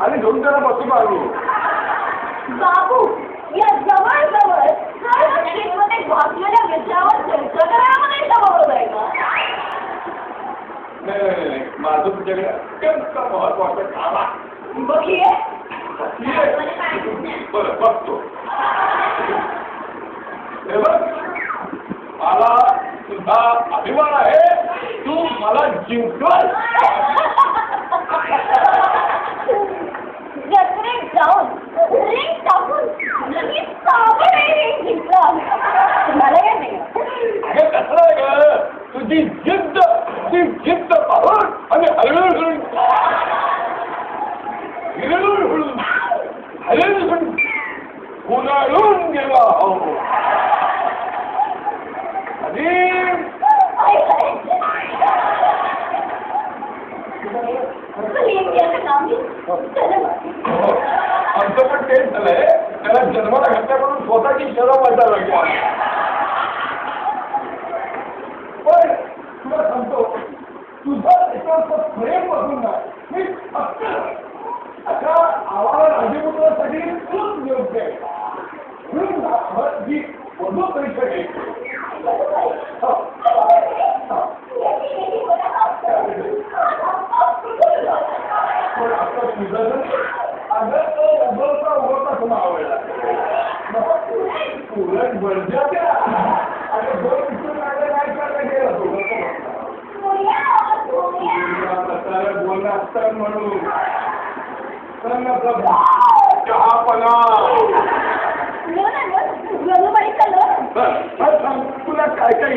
आणि घेऊन त्याला बसून आलो. बाबू या जवळ जवळ सर्व स्ट्रीटमध्ये घातलेल्या विषयावर चर्चा करायला मला इथं बरोबर आहे का? नाही माझं तुझ्याकडे अत्यंत महत्वाचं काम आहे. बघिये बरं बघतो. हे बघ मला तुझा अभिमान आहे. तू मला जिंकल. जत्रेत जाऊन रिंग टाकून लगेच सावकाश रिंग जिंकलं. मला येत नाही. अगं कसं आहे ग तुझी जिद्द ती जिद्द पाहून आणि हळूहळू उन्हाळून गेला हो. आमचं पण तेच झालंय. त्याला जन्माला घातल्याकडून स्वतःची शरम वाटायला लागली. पण तुला सांगतो तुझा त्याच्यावर प्रेम बघून ना मी फक्त अशा आवाला राजीपुत्रासाठी तूच योग्य आहे म्हणून जी वधू परीक्षा घ्यायची. पण आता तुझं अगं तो उगवता उगवता तुला आवडला उलट बर्जाच्या आणि दोन पिक्चर काय करायला गेला बोलणं असतं म्हणून चहापणा तुला काय काय